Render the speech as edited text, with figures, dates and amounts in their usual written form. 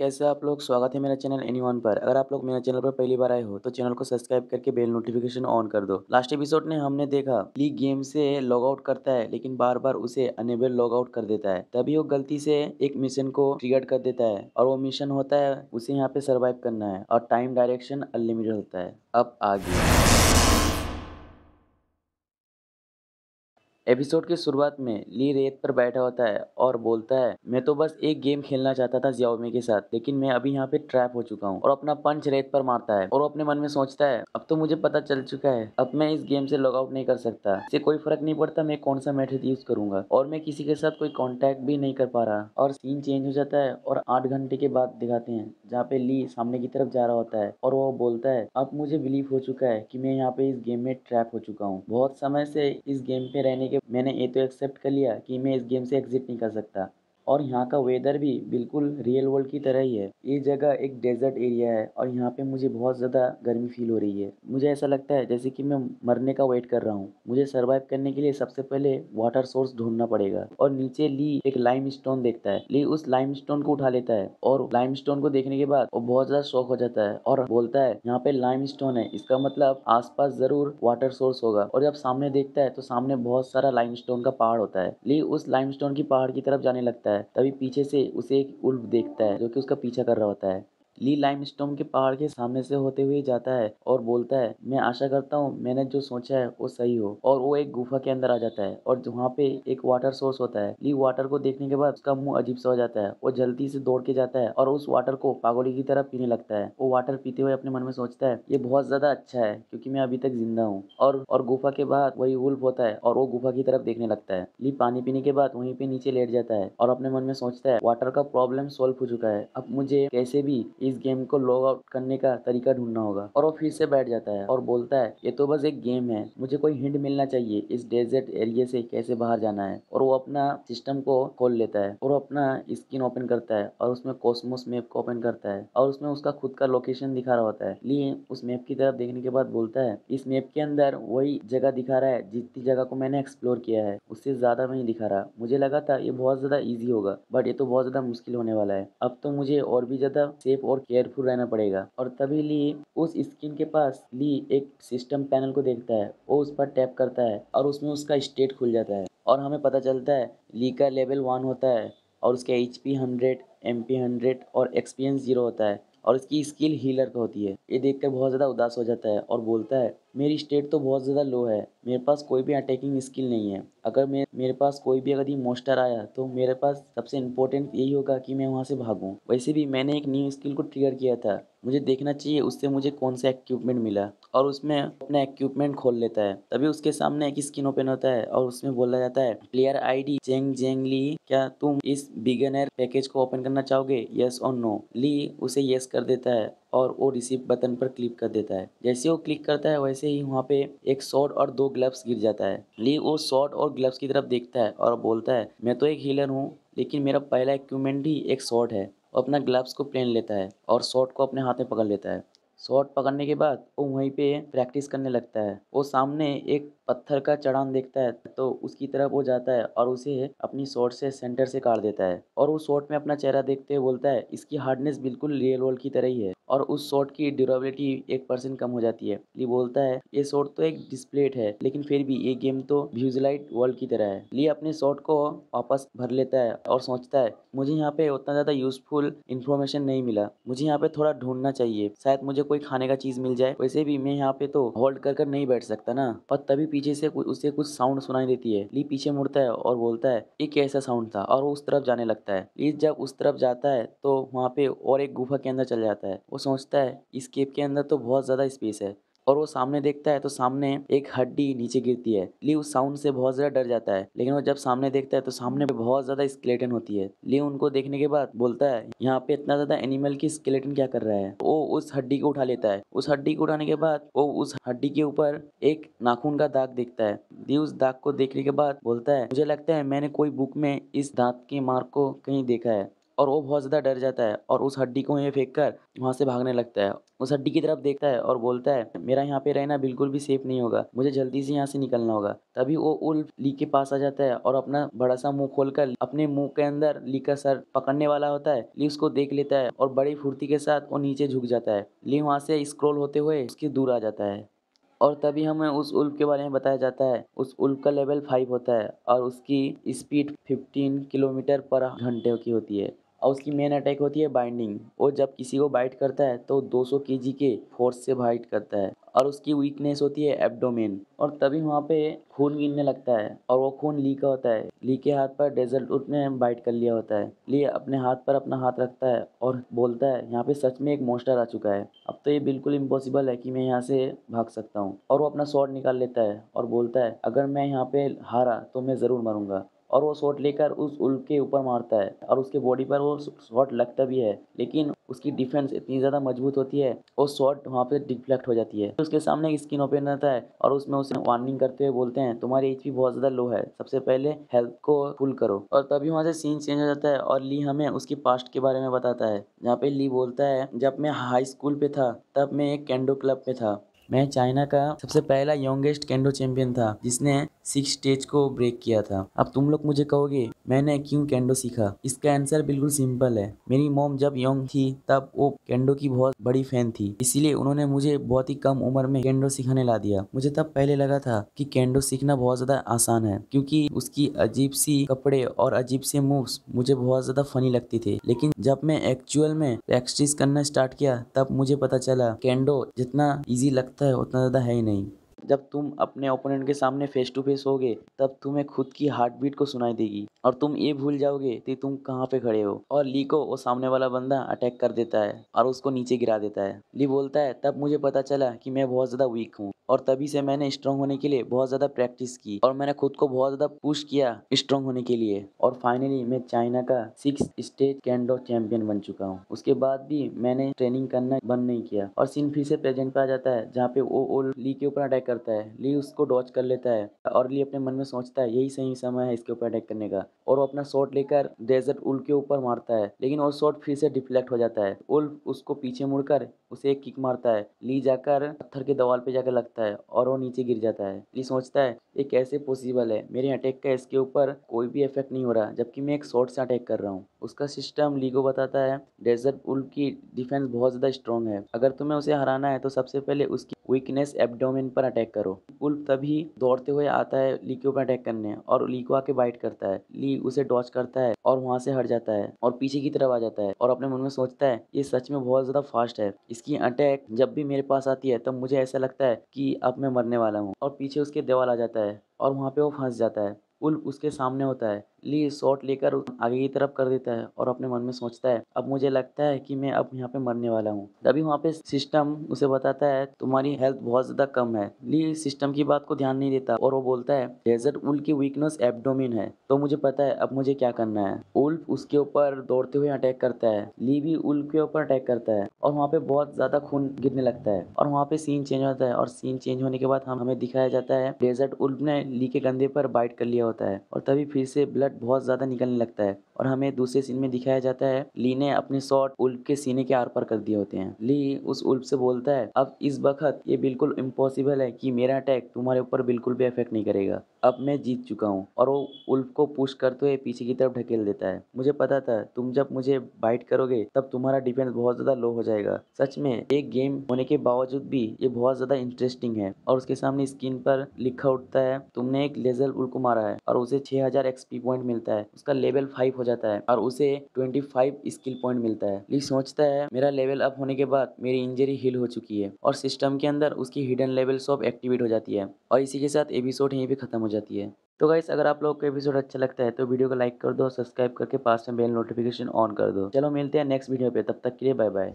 कैसे आप लोग? स्वागत है मेरा चैनल एनीवन पर। अगर आप लोग मेरे चैनल पर पहली बार आए हो तो चैनल को सब्सक्राइब करके बेल नोटिफिकेशन ऑन कर दो। लास्ट एपिसोड में हमने देखा ली गेम से लॉग आउट करता है लेकिन बार बार उसे अनेबल लॉग आउट कर देता है। तभी वो गलती से एक मिशन को ट्रिगर कर देता है और वो मिशन होता है उसे यहाँ पे सर्वाइव करना है और टाइम डायरेक्शन अनलिमिटेड होता है। अब आगे एपिसोड की शुरुआत में ली रेत पर बैठा होता है और बोलता है, मैं तो बस एक गेम खेलना चाहता था जियाओमी के साथ, लेकिन मैं अभी यहाँ पे ट्रैप हो चुका हूँ। और अपना पंच रेत पर मारता है और वो अपने मन में सोचता है, अब तो मुझे पता चल चुका है, अब मैं इस गेम से लॉग आउट नहीं कर सकता। इससे कोई फर्क नहीं पड़ता मैं कौन सा मेथड यूज करूंगा और मैं किसी के साथ कोई कॉन्टैक्ट भी नहीं कर पा रहा। और सीन चेंज हो जाता है और 8 घंटे के बाद दिखाते हैं जहाँ पे ली सामने की तरफ जा रहा होता है और वो बोलता है, अब मुझे बिलीव हो चुका है कि मैं यहाँ पे इस गेम में ट्रैप हो चुका हूँ। बहुत समय से इस गेम पे रहने के मैंने ये तो एक्सेप्ट कर लिया कि मैं इस गेम से एग्जिट नहीं कर सकता। और यहाँ का वेदर भी बिल्कुल रियल वर्ल्ड की तरह ही है। ये जगह एक डेजर्ट एरिया है और यहाँ पे मुझे बहुत ज़्यादा गर्मी फील हो रही है। मुझे ऐसा लगता है जैसे कि मैं मरने का वेट कर रहा हूँ। मुझे सरवाइव करने के लिए सबसे पहले वाटर सोर्स ढूंढना पड़ेगा। और नीचे ली एक लाइम स्टोन देखता है। ली उस लाइम स्टोन को उठा लेता है और लाइम स्टोन को देखने के बाद वो बहुत ज़्यादा शॉक हो जाता है और बोलता है, यहाँ पे लाइम स्टोन है, इसका मतलब आसपास जरूर वाटर सोर्स होगा। और जब सामने देखता है तो सामने बहुत सारा लाइमस्टोन का पहाड़ होता है। ली उस लाइमस्टोन की पहाड़ की तरफ जाने लगता है। तभी पीछे से उसे एक उल्फ देखता है जो कि उसका पीछा कर रहा होता है। ली लाइमस्टोन के पहाड़ के सामने से होते हुए जाता है और बोलता है, मैं आशा करता हूँ मैंने जो सोचा है वो सही हो। और वो एक गुफा के अंदर आ जाता है और वहाँ पे एक वाटर सोर्स होता है। ली वाटर को देखने के बाद उसका मुंह अजीब सा हो जाता है। वो जल्दी से दौड़ के जाता है और उस वाटर को पागोली की तरह पीने लगता है। वो वाटर पीते हुए अपने मन में सोचता है, ये बहुत ज्यादा अच्छा है क्योंकि मैं अभी तक जिंदा हूँ। और गुफा के बाद वही वुल्फ होता है और वो गुफा की तरफ देखने लगता है। ली पानी पीने के बाद वहीं पे नीचे लेट जाता है और अपने मन में सोचता है, वाटर का प्रॉब्लम सॉल्व हो चुका है, अब मुझे कैसे भी इस गेम को लॉग आउट करने का तरीका ढूंढना होगा। और वो फिर से बैठ जाता है और बोलता है, ये तो बस एक गेम है, मुझे कोई हिंट मिलना चाहिए इस डेजर्ट एरिया से कैसे बाहर जाना है। और वो अपना सिस्टम को खोल लेता है और वो अपना स्क्रीन ओपन करता है और उसमें कॉस्मोस मैप को ओपन करता है और उसमें उसका खुद का लोकेशन दिखा रहा होता है। ली उस मैप की तरफ देखने के बाद बोलता है, इस मैप के अंदर वही जगह दिखा रहा है जितनी जगह को मैंने एक्सप्लोर किया है, उससे ज्यादा नहीं दिखा रहा। मुझे लगा था ये बहुत ज्यादा इजी होगा बट ये तो बहुत ज्यादा मुश्किल होने वाला है। अब तो मुझे और भी ज्यादा सेफ और केयरफुल रहना पड़ेगा। और तभी ली उस स्क्रीन के पास ली एक सिस्टम पैनल को देखता है। वो उस पर टैप करता है और उसमें उसका स्टेट खुल जाता है और हमें पता चलता है ली का लेवल 1 होता है और उसका HP 100, MP 100 और एक्सपीरियंस 0 होता है और इसकी स्किल हीलर का होती है। ये देखकर बहुत ज़्यादा उदास हो जाता है और बोलता है, मेरी स्टेट तो बहुत ज़्यादा लो है, मेरे पास कोई भी अटैकिंग स्किल नहीं है। अगर मेरे पास कोई भी अगर ये मोस्टर आया तो मेरे पास सबसे इम्पोर्टेंट यही होगा कि मैं वहाँ से भागूँ। वैसे भी मैंने एक न्यू स्किल को ट्रिगर किया था, मुझे देखना चाहिए उससे मुझे कौन सा इक्विपमेंट मिला। और उसमें अपना इक्विपमेंट खोल लेता है। तभी उसके सामने एक स्क्रीन ओपन होता है और उसमें बोला जाता है, प्लेयर ID चेंग जेंग ली, क्या तुम इस बिगनर पैकेज को ओपन करना चाहोगे, यस और नो। ली उसे यस कर देता है और वो रिसीव बटन पर क्लिक कर देता है। जैसे वो क्लिक करता है वैसे ही वहाँ पे एक शॉर्ट और 2 ग्लव्स गिर जाता है। ली वो शॉर्ट और ग्लव्स की तरफ देखता है और बोलता है, मैं तो एक हीलर हूँ लेकिन मेरा पहला इक्विपमेंट ही एक शॉर्ट है। वो अपना ग्लव्स को पहन लेता है और शॉर्ट को अपने हाथ में पकड़ लेता है। शॉट पकड़ने के बाद वो वहीं पे प्रैक्टिस करने लगता है। वो सामने एक पत्थर का चट्टान देखता है तो उसकी तरफ वो जाता है और उसे अपनी शॉट से सेंटर से काट देता है। और उस शॉट में अपना चेहरा देखते हुए बोलता है, इसकी हार्डनेस बिल्कुल रियल वर्ल्ड की तरह ही है। और उस शॉट की ड्यूरेबिलिटी 1% कम हो जाती है। ली बोलता है, ये शॉट तो एक डिस्प्लेट है लेकिन फिर भी ये गेम तो व्यूजलाइट वर्ल्ड की तरह है। ली अपने शॉट को वापस भर लेता है और सोचता है, मुझे यहाँ पे उतना ज़्यादा यूजफुल इन्फॉर्मेशन नहीं मिला, मुझे यहाँ पे थोड़ा ढूंढना चाहिए, शायद मुझे कोई खाने का चीज़ मिल जाए। वैसे भी मैं यहाँ पे तो होल्ड कर कर नहीं बैठ सकता ना। और तभी पीछे से उसे कुछ साउंड सुनाई देती है। ली पीछे मुड़ता है और बोलता है, ये कैसा साउंड था, और वो उस तरफ जाने लगता है। ली जब उस तरफ जाता है तो वहाँ पे और एक गुफा के अंदर चला जाता है। वो सोचता है इस केव के अंदर तो बहुत ज़्यादा स्पेस है। और वो सामने देखता है तो सामने एक हड्डी नीचे गिरती है। ली उस साउंड से बहुत ज़्यादा डर जाता है लेकिन वो जब सामने देखता है तो सामने पे बहुत ज़्यादा स्केलेटन होती है। ली उनको देखने के बाद बोलता है, यहाँ पे इतना ज़्यादा एनिमल की स्केलेटन क्या कर रहा है। वो उस हड्डी को उठा लेता है। उस हड्डी को उठाने के बाद वो उस हड्डी के ऊपर एक नाखून का दाग देखता है। ली उस दाग को देखने के बाद बोलता है, मुझे लगता है मैंने कोई बुक में इस दांत के मार्क को कहीं देखा है। और वो बहुत ज़्यादा डर जाता है और उस हड्डी को वहीं फेंक कर वहाँ से भागने लगता है। उस हड्डी की तरफ देखता है और बोलता है, मेरा यहाँ पे रहना बिल्कुल भी सेफ नहीं होगा, मुझे जल्दी से यहाँ से निकलना होगा। तभी वो उल्फ ली के पास आ जाता है और अपना बड़ा सा मुंह खोलकर अपने मुंह के अंदर ली का सर पकड़ने वाला होता है। ली उसको देख लेता है और बड़ी फुर्ती के साथ वो नीचे झुक जाता है। ली वहाँ से स्क्रॉल होते हुए उसके दूर आ जाता है और तभी हमें उस उल्फ के बारे में बताया जाता है। उस उल्फ का लेवल 5 होता है और उसकी स्पीड 15 किलोमीटर पर घंटे की होती है और उसकी मेन अटैक होती है बाइंडिंग। वो जब किसी को बाइट करता है तो 200 केजी के फोर्स से बाइट करता है और उसकी वीकनेस होती है एब्डोमेन। और तभी वहाँ पे खून गिरने लगता है और वो खून ली का होता है। ली के हाथ पर डेजर्ट उल्फ ने बाइट कर लिया होता है। ली अपने हाथ पर अपना हाथ रखता है और बोलता है, यहाँ पे सच में एक मॉन्स्टर आ चुका है, अब तो ये बिल्कुल इम्पॉसिबल है कि मैं यहाँ से भाग सकता हूँ। और वो अपना स्वॉर्ड निकाल लेता है और बोलता है, अगर मैं यहाँ पे हारा तो मैं ज़रूर मरूंगा। और वो शॉट लेकर उस उल्फ के ऊपर मारता है और उसके बॉडी पर वो शॉट लगता भी है, लेकिन उसकी डिफेंस इतनी ज़्यादा मजबूत होती है वो शॉट वहाँ पे डिफ्लेक्ट हो जाती है। उसके सामने एक स्किन ओपन रहता है और उसमें उसे वार्निंग करते हुए बोलते हैं, तुम्हारी एचपी बहुत ज़्यादा लो है, सबसे पहले हेल्थ को फुल करो। और तभी वहाँ से सीन चेंज हो जाता है और ली हमें उसकी पास्ट के बारे में बताता है, जहाँ पे ली बोलता है, जब मैं हाई स्कूल पे था तब मैं एक केंडो क्लब में था। मैं चाइना का सबसे पहला यंगेस्ट केंडो चैंपियन था जिसने 6 स्टेज को ब्रेक किया था। अब तुम लोग मुझे कहोगे मैंने क्यों केंडो सीखा? इसका आंसर बिल्कुल सिंपल है। मेरी मॉम जब यंग थी तब वो केंडो की बहुत बड़ी फैन थी, इसीलिए उन्होंने मुझे बहुत ही कम उम्र में केंडो सिखाने ला दिया। मुझे तब पहले लगा था कि केंडो सीखना बहुत ज्यादा आसान है क्योंकि उसकी अजीब सी कपड़े और अजीब से मूव्स मुझे बहुत ज्यादा फनी लगती थे, लेकिन जब मैं एक्चुअल में प्रैक्टिस करना स्टार्ट किया तब मुझे पता चला केंडो जितना इजी लगता है उतना ज़्यादा है ही नहीं। जब तुम अपने ओपोनेंट के सामने फेस टू फेस होगे तब तुम्हें खुद की हार्ट बीट को सुनाई देगी और तुम ये भूल जाओगे कि तुम कहाँ पे खड़े हो। और ली को वो सामने वाला बंदा अटैक कर देता है और उसको नीचे गिरा देता है। ली बोलता है, तब मुझे पता चला कि मैं बहुत ज़्यादा वीक हूँ और तभी से मैंने स्ट्रांग होने के लिए बहुत ज़्यादा प्रैक्टिस की और मैंने खुद को बहुत ज़्यादा पुश किया स्ट्रांग होने के लिए और फाइनली मैं चाइना का 6 स्टेज केंडो चैंपियन बन चुका हूँ। उसके बाद भी मैंने ट्रेनिंग करना बंद नहीं किया और सीन फिर से प्रेजेंट पे आ जाता है जहाँ पे वो ली के ऊपर अटैक करता है। ली उसको डॉज कर लेता है और ली अपने मन में सोचता है यही सही समय है इसके ऊपर अटैक करने का और वो अपना शॉट लेकर डेजर्ट उल्फ के ऊपर मारता है, लेकिन वो शॉट फिर से डिफ्लेक्ट हो जाता है। उल्फ उसको पीछे मुड़कर उसे एक किक मारता है। ली जाकर पत्थर के दीवार पे जाकर लगता है और वो नीचे गिर जाता है। ली सोचता है ये कैसे पॉसिबल है, मेरे अटैक का इसके ऊपर कोई भी इफेक्ट नहीं हो रहा जबकि मैं एक शॉट से अटैक कर रहा हूँ। उसका सिस्टम ली को बताता है डेजर्ट उल्फ की डिफेंस बहुत ज़्यादा स्ट्रॉन्ग है, अगर तुम्हें उसे हराना है तो सबसे पहले उसकी वीकनेस एब्डोमेन पर अटैक करो। उल्फ तभी दौड़ते हुए आता है ली के ऊपर अटैक करने और ली को आके बाइट करता है। ली उसे डॉज करता है और वहां से हट जाता है और पीछे की तरफ आ जाता है और अपने मन में सोचता है ये सच में बहुत ज़्यादा फास्ट है, इसकी अटैक जब भी मेरे पास आती है तब मुझे ऐसा लगता है कि अब मैं मरने वाला हूँ। और पीछे उसके दीवार आ जाता है और वहाँ पे वो फंस जाता है। उल्फ उसके सामने होता है। ली शॉट लेकर आगे की तरफ कर देता है और अपने मन में सोचता है अब मुझे लगता है कि मैं अब यहाँ पे मरने वाला हूँ। तभी वहाँ पे सिस्टम उसे बताता है तुम्हारी हेल्थ बहुत ज़्यादा कम है। ली सिस्टम की बात को ध्यान नहीं देता और वो बोलता है डेजर्ट उल्फ की वीकनेस एब्डोमेन है, तो मुझे पता है अब मुझे क्या करना है। उल्फ उसके ऊपर दौड़ते हुए अटैक करता है। ली भी उल्फ के ऊपर अटैक करता है और वहाँ पे बहुत ज़्यादा खून गिरने लगता है और वहाँ पे सीन चेंज होता है और सीन चेंज होने के बाद हमें दिखाया जाता है डेजर्ट उल्फ ने ली के कंधे पर बाइट कर लिया होता है और तभी फिर से ब्लड बहुत ज़्यादा निकलने लगता है और हमें दूसरे सीन में दिखाया जाता है ली ने अपने शॉट उल्फ के सीने के आर पार कर दिए होते हैं। ली उस उल्फ से बोलता है अब इस वक्त ये बिल्कुल इम्पॉसिबल है कि मेरा अटैक तुम्हारे ऊपर बिल्कुल भी इफेक्ट नहीं करेगा, अब मैं जीत चुका हूँ। और वो उल्फ को पुश करते हुए पीछे की तरफ ढकेल देता है। मुझे पता था तुम जब मुझे बाइट करोगे तब तुम्हारा डिफेंस बहुत ज़्यादा लो हो जाएगा। सच में एक गेम होने के बावजूद भी ये बहुत ज़्यादा इंटरेस्टिंग है। और उसके सामने स्क्रीन पर लिखा उठता है तुमने एक लेजर उल्फ को मारा है और उसे 6000 एक्सपी पॉइंट मिलता है, उसका लेवल 5 हो जाता है और उसे 25 स्किल पॉइंट मिलता है। ली सोचता है मेरा लेवल अप होने के बाद मेरी इंजरी हील हो चुकी है और सिस्टम के अंदर उसकी हिडन लेवल सब एक्टिवेट हो जाती है और इसी के साथ एपिसोड यहीं पे खत्म हो जाती है। तो गाइस अगर आप लोग को एपिसोड अच्छा लगता है तो वीडियो को लाइक कर दो, सब्सक्राइब करके पास में बेल नोटिफिकेशन ऑन कर दो। चलो मिलते हैं नेक्स्ट वीडियो पे, तब तक के लिए बाय बाय।